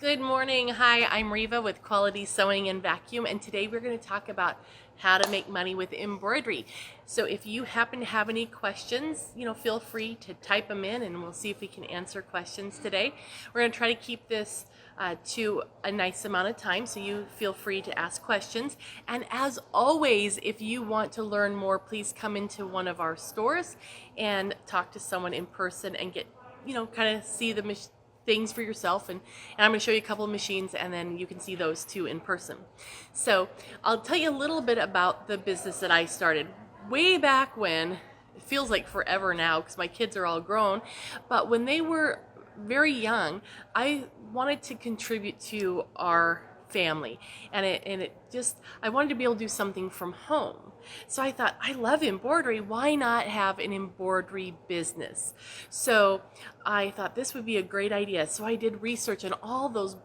Good morning. Hi, I'm Reva with Quality Sewing and Vacuum, and today we're going to talk about how to make money with embroidery. So if you happen to have any questions, feel free to type them in and we'll see if we can answer questions today. We're going to try to keep this to a nice amount of time, so you feel free to ask questions. And as always, if you want to learn more, please come into one of our stores and talk to someone in person and get, kind of see the things for yourself, and I'm going to show you a couple of machines and then you can see those too in person. So I'll tell you a little bit about the business that I started way back when. It feels like forever now because my kids are all grown, but when they were very young, I wanted to contribute to our family, and I wanted to be able to do something from home. So I thought, I love embroidery, why not have an embroidery business? So I thought this would be a great idea. So I did research on all those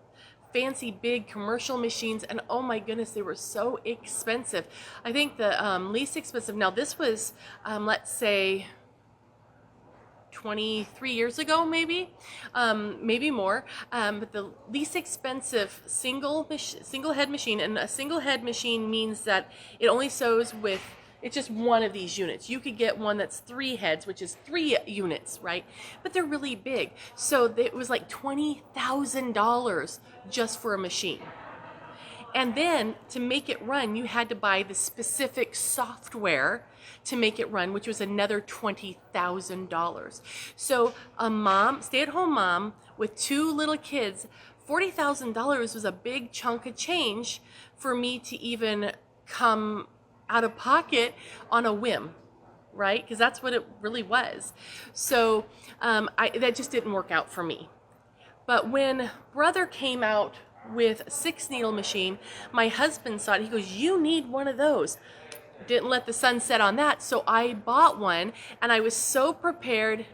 fancy big commercial machines, and oh my goodness, they were so expensive. I think the least expensive, now this was let's say 23 years ago, maybe more, but the least expensive single head machine, and a single head machine means that it only sews with, it's just one of these units. You could get one that's 3 heads, which is 3 units, right? But they're really big. So it was like $20,000 just for a machine. And then to make it run, you had to buy the specific software to make it run, which was another $20,000. So a stay-at-home mom with 2 little kids, $40,000 was a big chunk of change for me to even come out of pocket on a whim, right? Because that's what it really was. So that just didn't work out for me. But when brother came out with a 6-needle machine, my husband saw it. He goes, "You need one of those." Didn't let the sun set on that, so I bought one, and I was so prepared.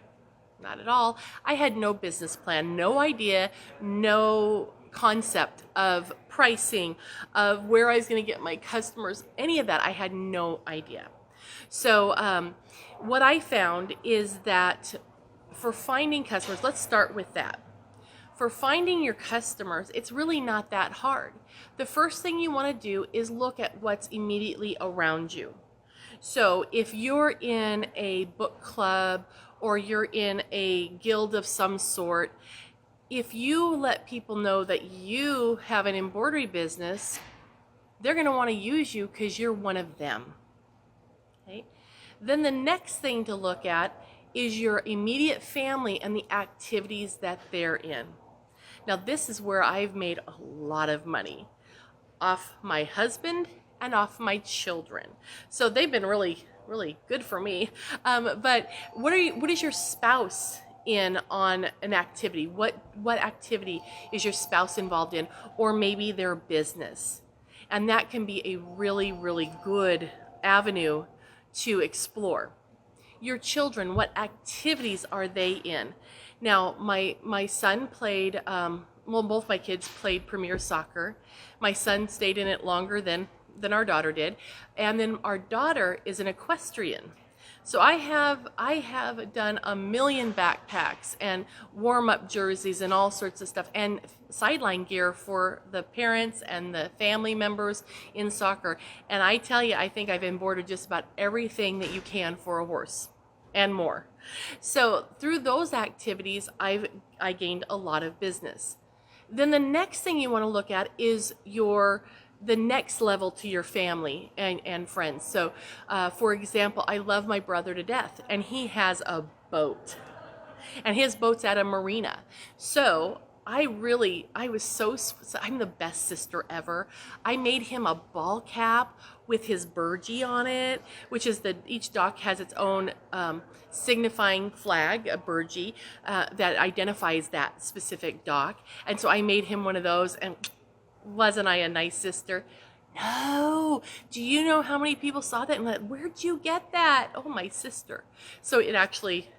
Not at all. I had no business plan, no idea, no concept of pricing, of where I was going to get my customers, any of that. I had no idea. So what I found is that for finding customers, let's start with that. For finding your customers, it's really not that hard. The first thing you want to do is look at what's immediately around you. So if you're in a book club or you're in a guild of some sort, if you let people know that you have an embroidery business, they're going to want to use you because you're one of them. Okay? Then the next thing to look at is your immediate family and the activities that they're in. Now this is where I've made a lot of money off my husband and off my children. So they've been really, really good for me. But what is your spouse in on an activity? What activity is your spouse involved in? Or maybe their business. And that can be a really, really good avenue to explore. Your children, what activities are they in? Now, my son played, both my kids played Premier Soccer. My son stayed in it longer than our daughter did. And then our daughter is an equestrian. So I have done a million backpacks and warm-up jerseys and all sorts of stuff, and sideline gear for the parents and the family members in soccer. And I tell you, I think I've embroidered just about everything that you can for a horse and more. So through those activities, I gained a lot of business. Then the next thing you want to look at is the next level to your family and friends. So for example, I love my brother to death, and he has a boat, and his boat's at a marina. So I'm the best sister ever. I made him a ball cap with his burgee on it, which is each dock has its own signifying flag, a burgee, that identifies that specific dock. And so I made him one of those, and wasn't I a nice sister? No. Do you know how many people saw that and went, "Where'd you get that?" Oh, my sister. So it actually,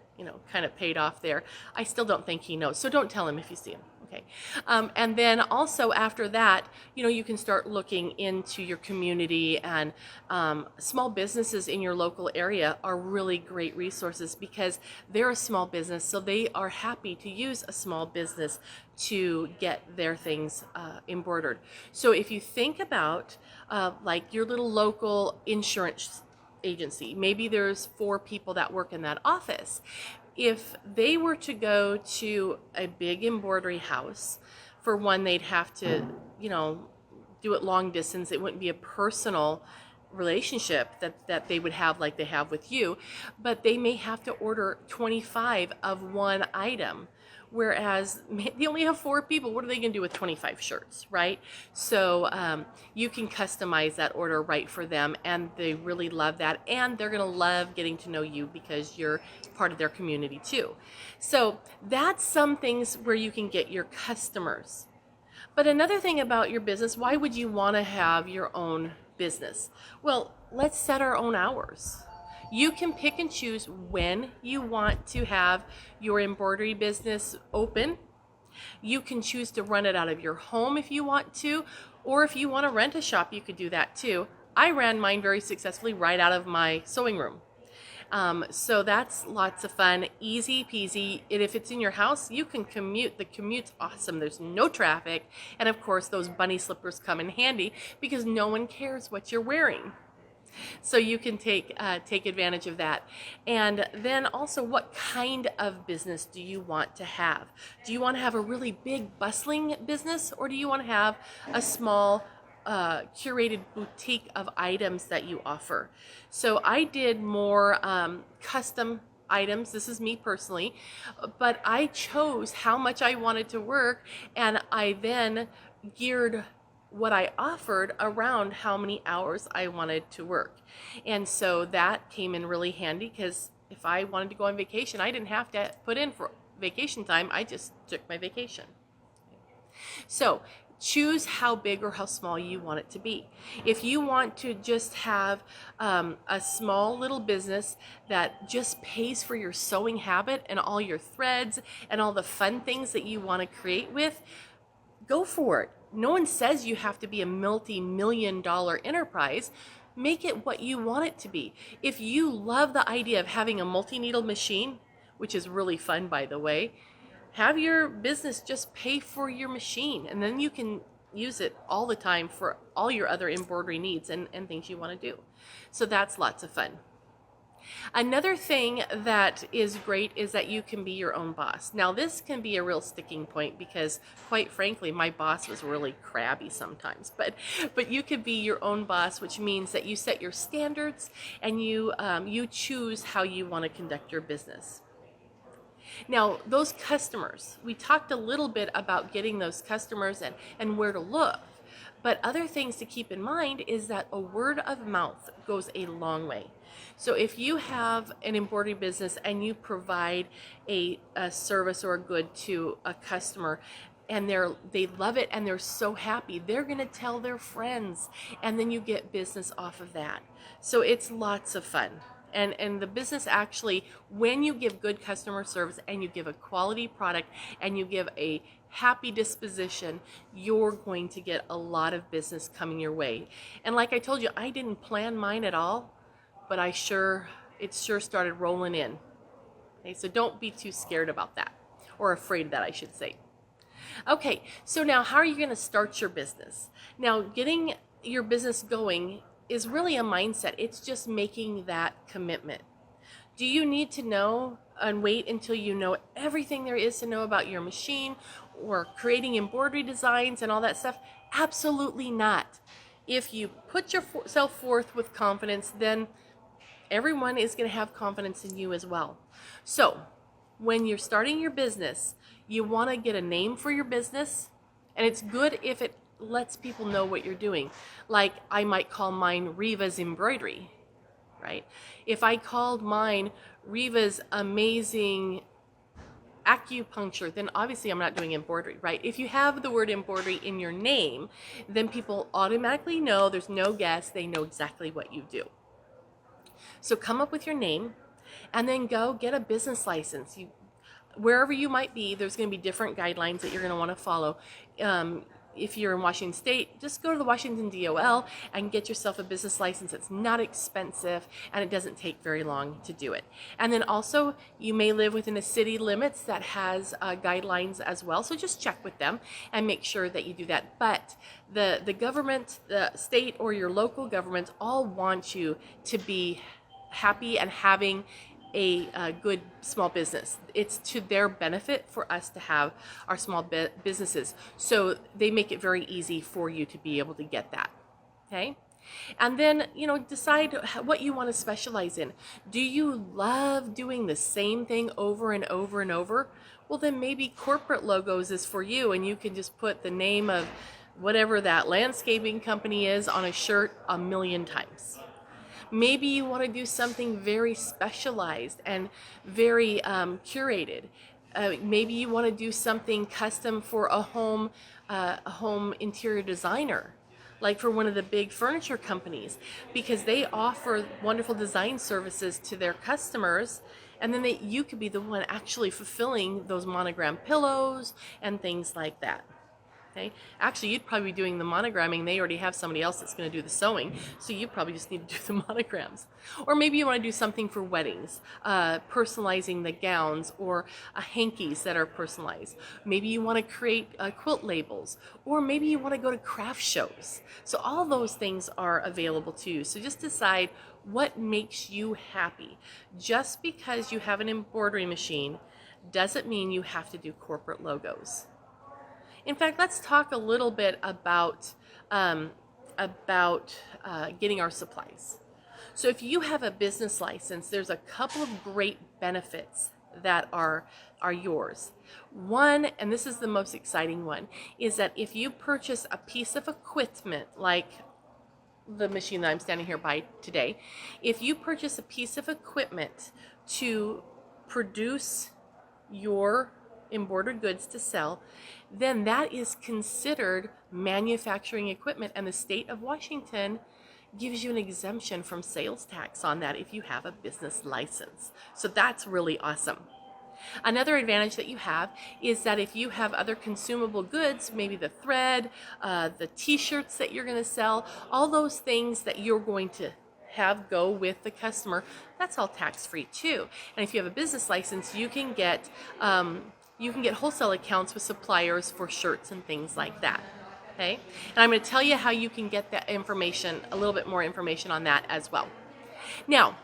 kind of paid off there. I still don't think he knows, so don't tell him if you see him. Okay. And then also after that, you can start looking into your community, and small businesses in your local area are really great resources because they're a small business, so they are happy to use a small business to get their things embroidered. So if you think about like your little local insurance agency, maybe there's 4 people that work in that office. If they were to go to a big embroidery house, for one, they'd have to, do it long distance. It wouldn't be a personal relationship that they would have like they have with you, but they may have to order 25 of one item. Whereas they only have 4 people. What are they going to do with 25 shirts, right? So you can customize that order right for them, and they really love that. And they're going to love getting to know you because you're part of their community too. So that's some things where you can get your customers. But another thing about your business, why would you want to have your own business? Well, let's set our own hours. You can pick and choose when you want to have your embroidery business open. You can choose to run it out of your home if you want to, or if you want to rent a shop, you could do that too. I ran mine very successfully right out of my sewing room. So that's lots of fun, easy peasy. And if it's in your house, you can commute. The commute's awesome. There's no traffic. And of course, those bunny slippers come in handy because no one cares what you're wearing. So you can take advantage of that. And then also, what kind of business do you want to have? Do you want to have a really big bustling business, or do you want to have a small curated boutique of items that you offer? So I did more custom items. This is me personally, but I chose how much I wanted to work, and I then geared what I offered around how many hours I wanted to work. And so that came in really handy because if I wanted to go on vacation, I didn't have to put in for vacation time. I just took my vacation. So choose how big or how small you want it to be. If you want to just have a small little business that just pays for your sewing habit and all your threads and all the fun things that you want to create with, go for it. No one says you have to be a multi-million-dollar enterprise. Make it what you want it to be. If you love the idea of having a multi-needle machine, which is really fun, by the way, have your business just pay for your machine, and then you can use it all the time for all your other embroidery needs and things you want to do. So that's lots of fun. Another thing that is great is that you can be your own boss. Now, this can be a real sticking point because, quite frankly, my boss was really crabby sometimes. But you could be your own boss, which means that you set your standards and you choose how you want to conduct your business. Now, those customers, we talked a little bit about getting those customers and where to look. But other things to keep in mind is that a word of mouth goes a long way. So if you have an embroidery business and you provide a service or a good to a customer, and they love it and they're so happy, they're going to tell their friends, and then you get business off of that. So it's lots of fun. And the business actually, when you give good customer service and you give a quality product and you give a happy disposition, you're going to get a lot of business coming your way. And like I told you, I didn't plan mine at all, but it sure started rolling in. Okay, so don't be too scared about that, or afraid of that, I should say. Okay, so now how are you going to start your business? Now, getting your business going is really a mindset. It's just making that commitment. Do you need to know and wait until you know everything there is to know about your machine or creating embroidery designs and all that stuff? Absolutely not. If you put yourself forth with confidence, then everyone is going to have confidence in you as well. So when you're starting your business, you want to get a name for your business, and it's good if it lets people know what you're doing. Like I might call mine Reva's Embroidery, right? If I called mine Reva's Amazing Acupuncture, then obviously I'm not doing embroidery, right? If you have the word embroidery in your name, then people automatically know, there's no guess, they know exactly what you do. So come up with your name and then go get a business license. wherever you might be, there's going to be different guidelines that you're going to want to follow. If you're in Washington State, just go to the Washington DOL and get yourself a business license. It's not expensive and it doesn't take very long to do it. And then also, you may live within a city limits that has guidelines as well. So just check with them and make sure that you do that. But the government, the state or your local government all want you to be happy and having a good small business. It's to their benefit for us to have our small businesses. So they make it very easy for you to be able to get that. Okay? And then, decide what you want to specialize in. Do you love doing the same thing over and over and over? Well, then maybe corporate logos is for you, and you can just put the name of whatever that landscaping company is on a shirt 1,000,000 times. Maybe you want to do something very specialized and very curated. Maybe you want to do something custom for a home interior designer, like for one of the big furniture companies, because they offer wonderful design services to their customers, and then you could be the one actually fulfilling those monogram pillows and things like that. Okay. Actually, you'd probably be doing the monogramming. They already have somebody else that's going to do the sewing, so you probably just need to do the monograms. Or maybe you want to do something for weddings, personalizing the gowns, or hankies that are personalized. Maybe you want to create quilt labels, or maybe you want to go to craft shows. So all those things are available to you. So just decide what makes you happy. Just because you have an embroidery machine doesn't mean you have to do corporate logos. In fact, let's talk a little bit about getting our supplies. So if you have a business license, there's a couple of great benefits that are yours. One, and this is the most exciting one, is that if you purchase a piece of equipment like the machine that I'm standing here by today, if you purchase a piece of equipment to produce your embroidered goods to sell, then that is considered manufacturing equipment, and the state of Washington gives you an exemption from sales tax on that if you have a business license. So that's really awesome. Another advantage that you have is that if you have other consumable goods, maybe the thread, the t-shirts that you're going to sell, all those things that you're going to have go with the customer, that's all tax-free too. And if you have a business license, you can get wholesale accounts with suppliers for shirts and things like that. Okay? And I'm going to tell you how you can get that information, a little bit more information on that as well. Now,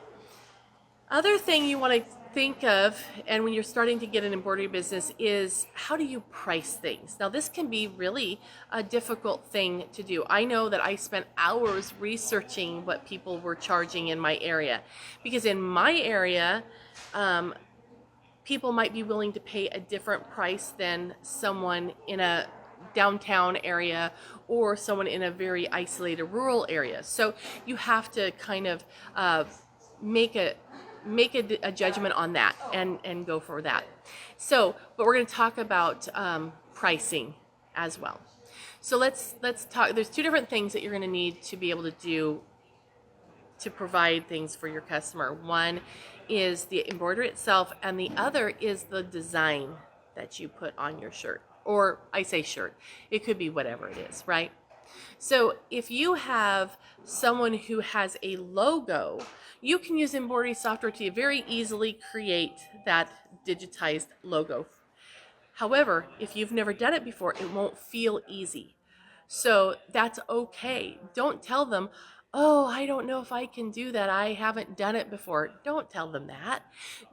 other thing you want to think of, and when you're starting to get an embroidery business, is how do you price things? Now, this can be really a difficult thing to do. I know that I spent hours researching what people were charging in my area, because in my area, people might be willing to pay a different price than someone in a downtown area or someone in a very isolated rural area. So you have to kind of make a judgment on that and go for that. So, but we're going to talk about pricing as well. So let's talk. There's two different things that you're going to need to be able to do to provide things for your customer. One is the embroidery itself, and the other is the design that you put on your shirt. Or I say shirt, it could be whatever it is, right? So if you have someone who has a logo, you can use embroidery software to very easily create that digitized logo. However, if you've never done it before, it won't feel easy. So that's okay. Don't tell them, oh, I don't know if I can do that. I haven't done it before. Don't tell them that.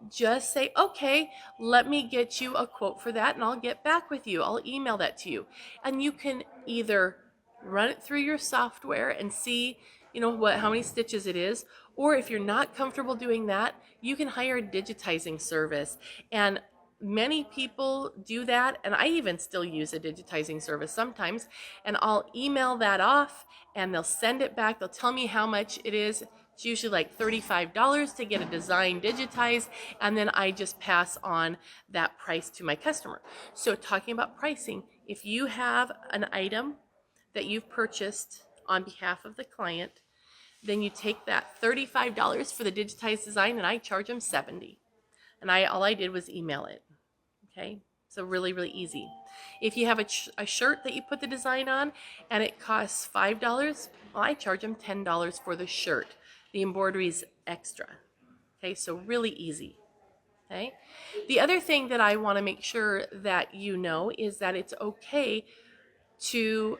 Just say, okay, let me get you a quote for that and I'll get back with you. I'll email that to you. And you can either run it through your software and see, how many stitches it is. Or if you're not comfortable doing that, you can hire a digitizing service. And many people do that, and I even still use a digitizing service sometimes, and I'll email that off and they'll send it back. They'll tell me how much it is. It's usually like $35 to get a design digitized, and then I just pass on that price to my customer. So talking about pricing, if you have an item that you've purchased on behalf of the client, then you take that $35 for the digitized design and I charge them $70. And all I did was email it. Okay, so really, really easy. If you have a shirt that you put the design on and it costs $5, well, I charge them $10 for the shirt. The embroidery is extra. Okay, so really easy. Okay. The other thing that I want to make sure that you know is that it's okay to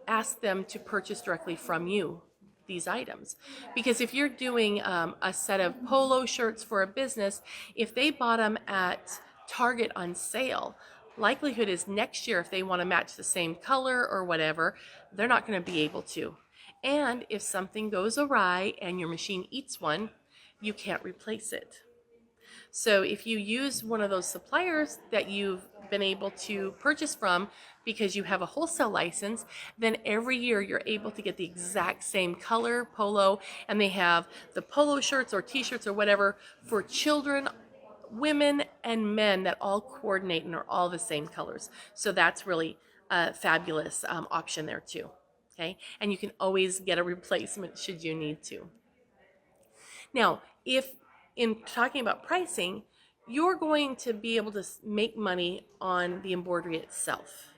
ask them to purchase directly from you these items. Because if you're doing a set of polo shirts for a business, if they bought them at Target on sale, likelihood is next year if they want to match the same color or whatever, they're not going to be able to. And if something goes awry and your machine eats one, you can't replace it. So if you use one of those suppliers that you've been able to purchase from because you have a wholesale license, then every year you're able to get the exact same color polo, and they have the polo shirts or t-shirts or whatever for children, women, and men that all coordinate and are all the same colors. So that's really a fabulous option there too. Okay, and you can always get a replacement should you need to. Now, if in talking about pricing, you're going to be able to make money on the embroidery itself.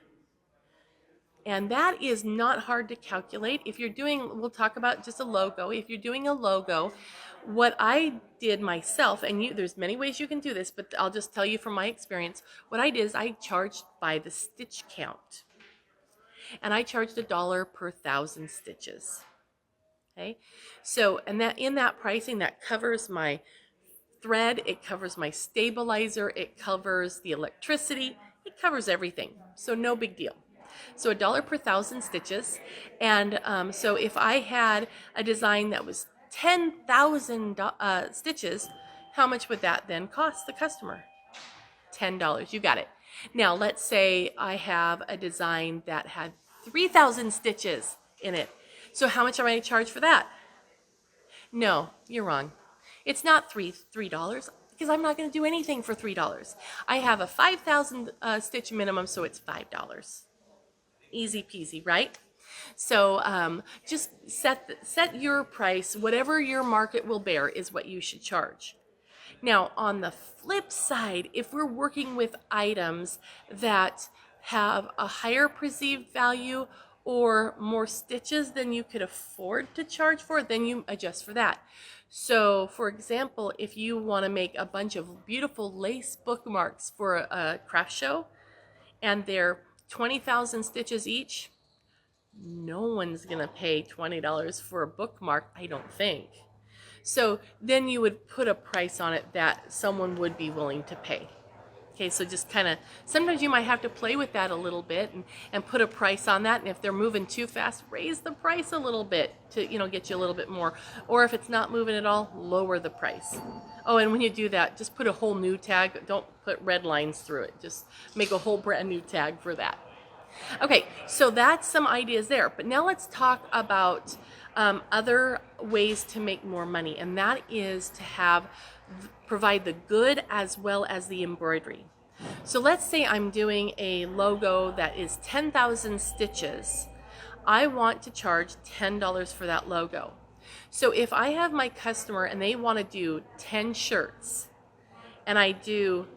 And that is not hard to calculate. If you're doing, we'll talk about just a logo. If you're doing a logo, what I did myself, and there's many ways you can do this, but I'll just tell you from my experience, what I did is I charged by the stitch count. And I charged $1 per 1,000 stitches. Okay, so and that in that pricing that covers my thread, it covers my stabilizer, it covers the electricity, it covers everything. So no big deal. So $1 per 1,000 stitches, and so if I had a design that was 10,000 stitches, how much would that then cost the customer? $10. You got it. Now let's say I have a design that had 3,000 stitches in it. So how much am I going to charge for that? No, you're wrong. It's not $3 because I'm not going to do anything for $3. I have a 5,000 stitch minimum, so it's $5. Easy peasy, right? So just set your price. Whatever your market will bear is what you should charge. Now, on the flip side, if we're working with items that have a higher perceived value or more stitches than you could afford to charge for, then you adjust for that. So, for example, if you want to make a bunch of beautiful lace bookmarks for a craft show and they're 20,000 stitches each, no one's going to pay $20 for a bookmark, I don't think. So then you would put a price on it that someone would be willing to pay. Okay, so just kind of, sometimes you might have to play with that a little bit and put a price on that. And if they're moving too fast, raise the price a little bit to, get you a little bit more. Or if it's not moving at all, lower the price. Oh, and when you do that, just put a whole new tag. Don't put red lines through it. Just make a whole brand new tag for that. Okay, so that's some ideas there. But now let's talk about other ways to make more money, and that is to provide the good as well as the embroidery. So let's say I'm doing a logo that is 10,000 stitches. I want to charge $10 for that logo. So if I have my customer and they want to do 10 shirts, and I do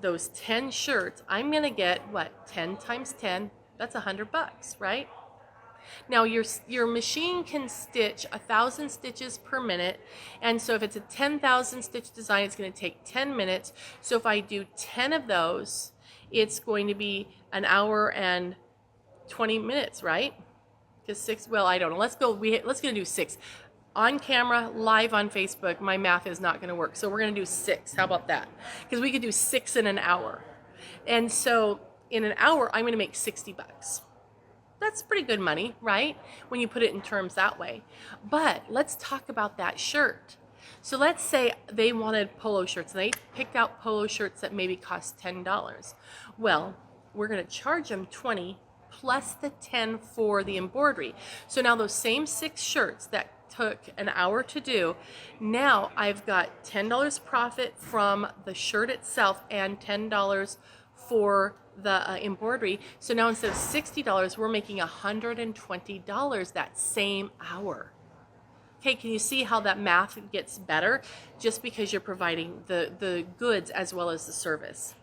those 10 shirts, I'm going to get, what, 10 times 10? That's $100, right? Now your machine can stitch 1,000 stitches per minute, and so if it's a 10,000 stitch design, it's going to take 10 minutes. So if I do 10 of those, it's going to be an hour and 20 minutes, right? Because 6, well, I don't know. Let's go do 6. On camera, live on Facebook, my math is not going to work. So we're going to do 6. How about that? Because we could do 6 in an hour. And so in an hour, I'm going to make $60. That's pretty good money, right? When you put it in terms that way. But let's talk about that shirt. So let's say they wanted polo shirts and they picked out polo shirts that maybe cost $10. Well, we're going to charge them $20 plus the $10 for the embroidery. So now those same 6 shirts that took an hour to do, now I've got $10 profit from the shirt itself and $10 for the embroidery. So now instead of $60, we're making $120 that same hour. Okay, can you see how that math gets better just because you're providing the goods as well as the service?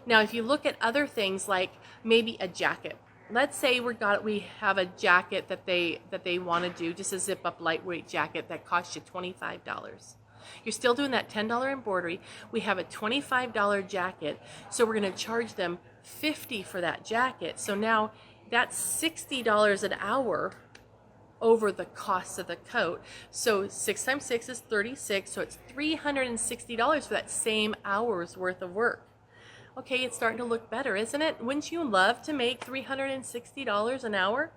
Now, if you look at other things like maybe a jacket, let's say we have a jacket that they want to do, just a zip up lightweight jacket that costs you $25. You're still doing that $10 embroidery. We have a $25 jacket, so we're going to charge them $50 for that jacket. So now that's $60 an hour over the cost of the coat. So 6 times 6 is 36, so it's $360 for that same hour's worth of work. Okay, it's starting to look better, isn't it? Wouldn't you love to make $360 an hour?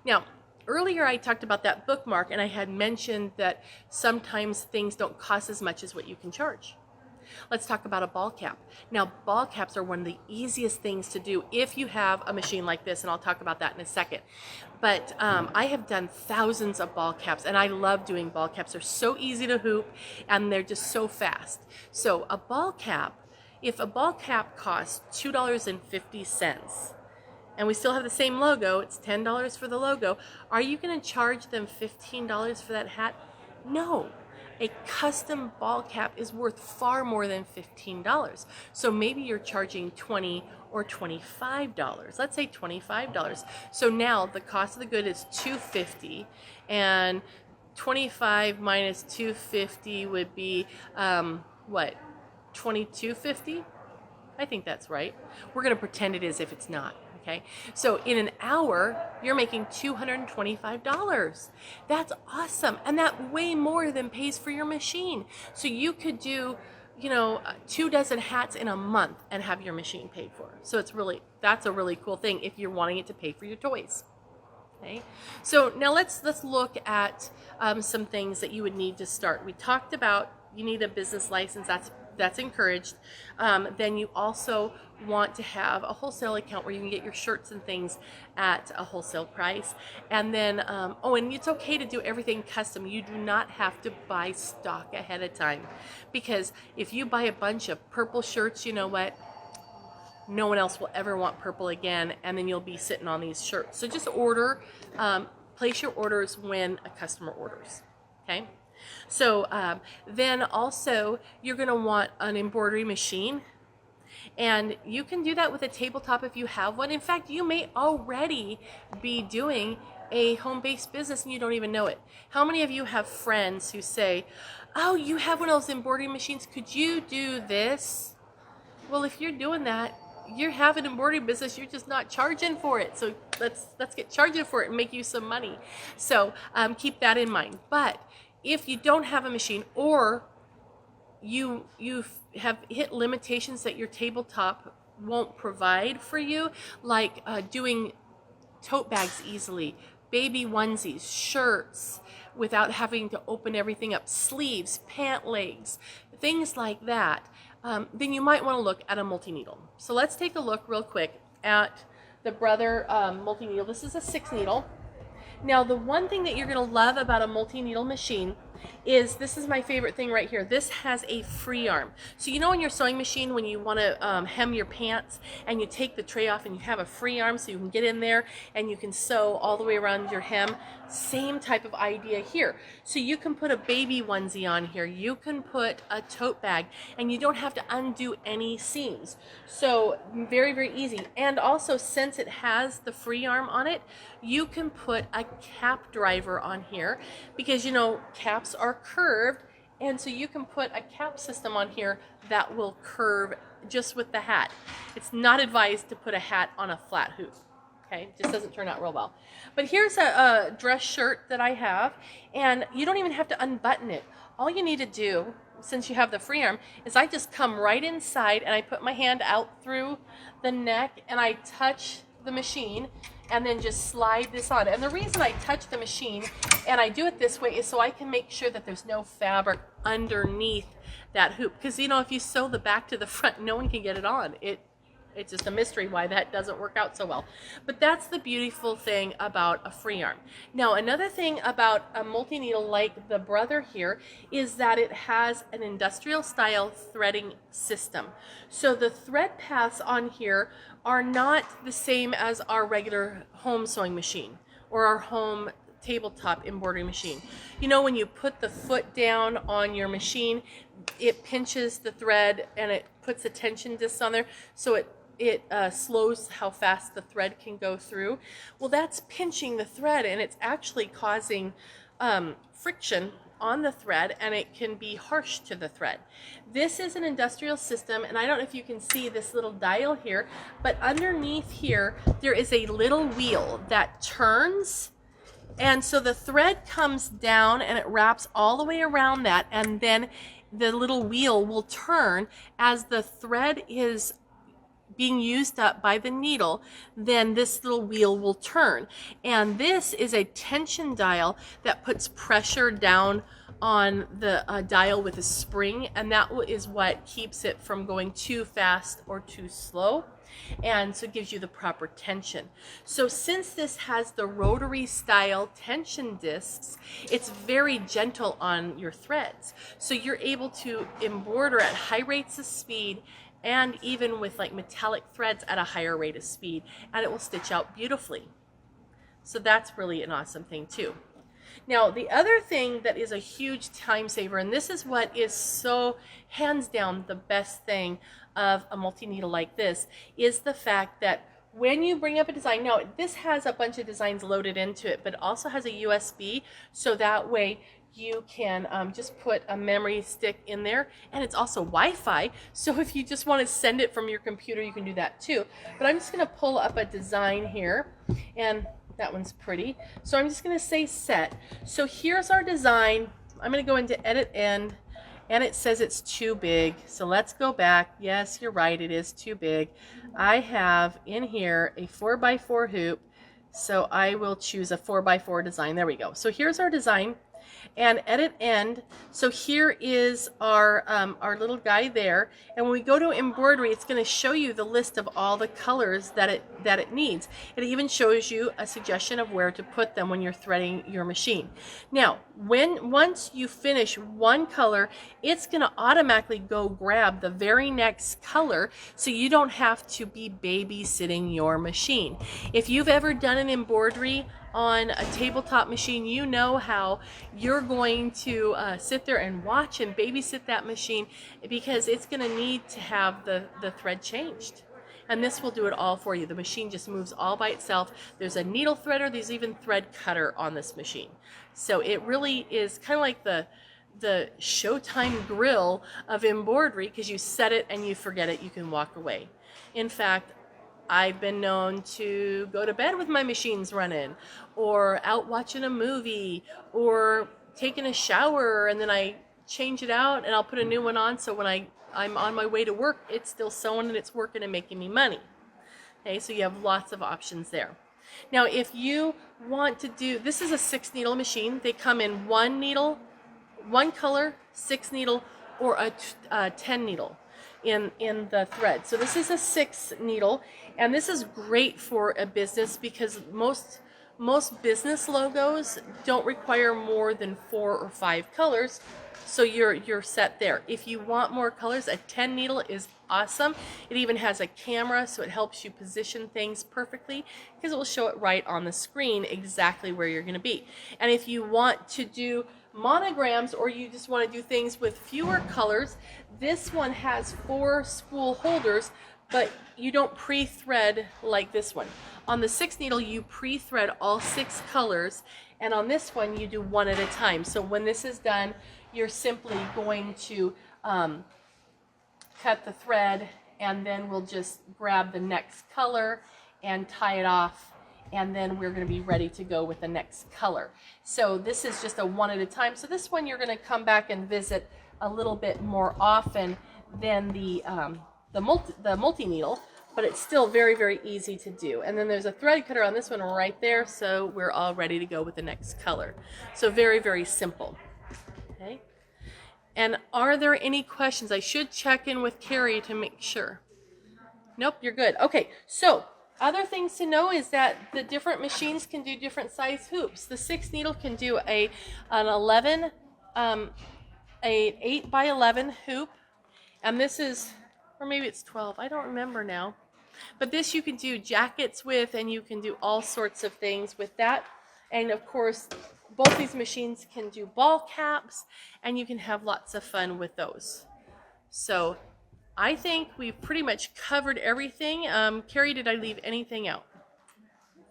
Now, earlier I talked about that bookmark, and I had mentioned that sometimes things don't cost as much as what you can charge. Let's talk about a ball cap. Now, ball caps are one of the easiest things to do if you have a machine like this, and I'll talk about that in a second. But I have done thousands of ball caps, and I love doing ball caps. They're so easy to hoop, and they're just so fast. So a ball cap, if a ball cap costs $2.50, and we still have the same logo, it's $10 for the logo, are you going to charge them $15 for that hat? No. A custom ball cap is worth far more than $15. So maybe you're charging $20 or $25. Let's say $25. So now the cost of the good is $250, and 25 minus 250 would be what? $22.50? I think that's right. We're going to pretend it is if it's not. Okay, so in an hour, you're making $225. That's awesome, and that way more than pays for your machine. So you could do, 24 hats in a month and have your machine paid for. So that's a really cool thing if you're wanting it to pay for your toys. Okay, so now let's look at some things that you would need to start. We talked about you need a business license. That's encouraged. Then you also want to have a wholesale account where you can get your shirts and things at a wholesale price. And then, and it's okay to do everything custom. You do not have to buy stock ahead of time, because if you buy a bunch of purple shirts, you know what? No one else will ever want purple again, and then you'll be sitting on these shirts. So just place your orders when a customer orders, okay? So then also you're going to want an embroidery machine, and you can do that with a tabletop if you have one. In fact, you may already be doing a home-based business and you don't even know it. How many of you have friends who say, oh, you have one of those embroidery machines, could you do this? Well, if you're doing that, you have an embroidery business, you're just not charging for it. So let's get charging for it and make you some money. So keep that in mind. But if you don't have a machine, or you have hit limitations that your tabletop won't provide for you, like doing tote bags easily, baby onesies, shirts, without having to open everything up, sleeves, pant legs, things like that, then you might want to look at a multi-needle. So let's take a look real quick at the Brother multi-needle. This is a 6-needle. Now, the one thing that you're going to love about a multi-needle machine is, this is my favorite thing right here. This has a free arm. So you know in your sewing machine when you want to hem your pants and you take the tray off and you have a free arm so you can get in there and you can sew all the way around your hem? Same type of idea here. So you can put a baby onesie on here. You can put a tote bag, and you don't have to undo any seams. So very, very easy. And also, since it has the free arm on it, you can put a cap driver on here, because caps are curved, and so you can put a cap system on here that will curve just with the hat. It's not advised to put a hat on a flat hoop. Okay, it just doesn't turn out real well. But here's a dress shirt that I have, and you don't even have to unbutton it. All you need to do, since you have the free arm, is I just come right inside and I put my hand out through the neck and I touch the machine and then just slide this on. And the reason I touch the machine and I do it this way is so I can make sure that there's no fabric underneath that hoop. Because if you sew the back to the front, no one can get it on. It's just a mystery why that doesn't work out so well. But that's the beautiful thing about a free arm. Now, another thing about a multi-needle like the Brother here is that it has an industrial style threading system. So the thread paths on here are not the same as our regular home sewing machine or our home tabletop embroidery machine. You know, when you put the foot down on your machine, it pinches the thread and it puts a tension disc on there, so it slows how fast the thread can go through. Well, that's pinching the thread, and it's actually causing friction on the thread, and it can be harsh to the thread. This is an industrial system, and I don't know if you can see this little dial here, but underneath here there is a little wheel that turns, and so the thread comes down and it wraps all the way around that, and then the little wheel will turn as the thread is being used up by the needle. Then this little wheel will turn, and this is a tension dial that puts pressure down on the dial with a spring, and that is what keeps it from going too fast or too slow, and so it gives you the proper tension. So since this has the rotary style tension discs, it's very gentle on your threads, so you're able to embroider at high rates of speed, and even with like metallic threads at a higher rate of speed, and it will stitch out beautifully. So that's really an awesome thing too. Now, the other thing that is a huge time saver, and this is what is so hands down the best thing of a multi-needle like this, is the fact that when you bring up a design, now this has a bunch of designs loaded into it, but it also has a USB, so that way you can just put a memory stick in there, and it's also Wi-Fi, so if you just want to send it from your computer, you can do that too. But I'm just going to pull up a design here, and that one's pretty. So I'm just going to say set. So here's our design. I'm going to go into edit end, and it says it's too big. So let's go back. Yes, you're right, it is too big. I have in here a 4x4 hoop, so I will choose a 4x4 design. There we go. So here's our design, and edit end. So here is our little guy there, and when we go to embroidery, it's going to show you the list of all the colors that it needs. It even shows you a suggestion of where to put them when you're threading your machine. Now, once you finish one color, it's going to automatically go grab the very next color, so you don't have to be babysitting your machine. If you've ever done an embroidery on a tabletop machine, you know how you're going to sit there and watch and babysit that machine, because it's going to need to have the thread changed. And this will do it all for you. The machine just moves all by itself. There's a needle threader, there's even thread cutter on this machine. So it really is kind of like the Showtime grill of embroidery, because you set it and you forget it, you can walk away. In fact, I've been known to go to bed with my machines running, or out watching a movie, or taking a shower, and then I change it out and I'll put a new one on, so when I'm on my way to work, it's still sewing and it's working and making me money. Okay, so you have lots of options there. Now, if you want to do, this is a 6 needle machine. They come in 1 needle, 1 color, 6 needle, or a 10 needle in the thread. So this is a 6 needle, and this is great for a business, because most business logos don't require more than 4 or 5 colors, so you're set there. If you want more colors, a 10 needle is awesome. It even has a camera, so it helps you position things perfectly, because it will show it right on the screen exactly where you're going to be. And if you want to do monograms, or you just want to do things with fewer colors, this one has 4 spool holders, but you don't pre-thread like this one. On the 6 needle, you pre-thread all 6 colors, and on this one, you do 1 at a time. So when this is done, you're simply going to cut the thread, and then we'll just grab the next color and tie it off, and then we're going to be ready to go with the next color. So this is just a 1 at a time. So this one you're going to come back and visit a little bit more often than the multi-needle, but it's still very, very easy to do. And then there's a thread cutter on this one right there, so we're all ready to go with the next color. So very, very simple. Okay. And are there any questions? I should check in with Carrie to make sure. Nope, you're good. Okay, so other things to know is that the different machines can do different size hoops. The 6 needle can do an 8 by 11 hoop, and this is, or maybe it's 12, I don't remember now. But this you can do jackets with, and you can do all sorts of things with that. And of course, both these machines can do ball caps, and you can have lots of fun with those. So I think we've pretty much covered everything. Carrie, did I leave anything out?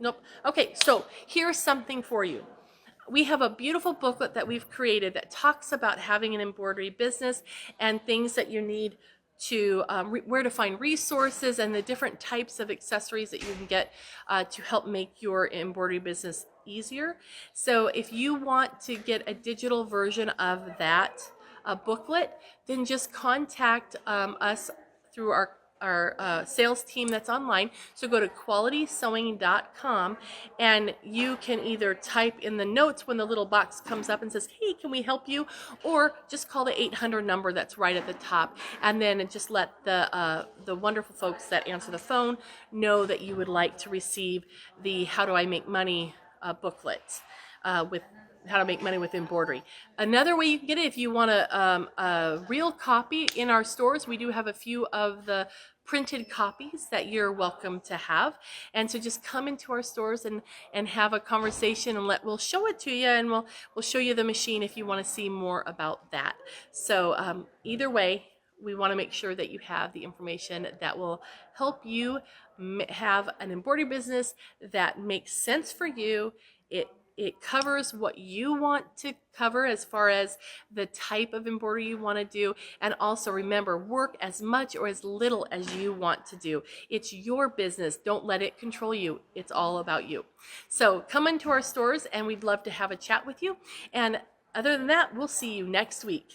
Nope. Okay, so here's something for you. We have a beautiful booklet that we've created that talks about having an embroidery business and things that you need to where to find resources and the different types of accessories that you can get to help make your embroidery business easier. So if you want to get a digital version of that booklet, then just contact us through our sales team that's online. So go to qualitysewing.com and you can either type in the notes when the little box comes up and says, hey, can we help you? Or just call the 800 number that's right at the top, and then just let the wonderful folks that answer the phone know that you would like to receive the How Do I Make Money booklet with how to make money with embroidery. Another way you can get it, if you want a real copy in our stores, we do have a few of the printed copies that you're welcome to have. And so just come into our stores and have a conversation, and we'll show it to you, and we'll show you the machine if you want to see more about that. So either way, we want to make sure that you have the information that will help you have an embroidery business that makes sense for you. It covers what you want to cover as far as the type of embroidery you want to do. And also remember, work as much or as little as you want to do. It's your business. Don't let it control you. It's all about you. So come into our stores and we'd love to have a chat with you. And other than that, we'll see you next week.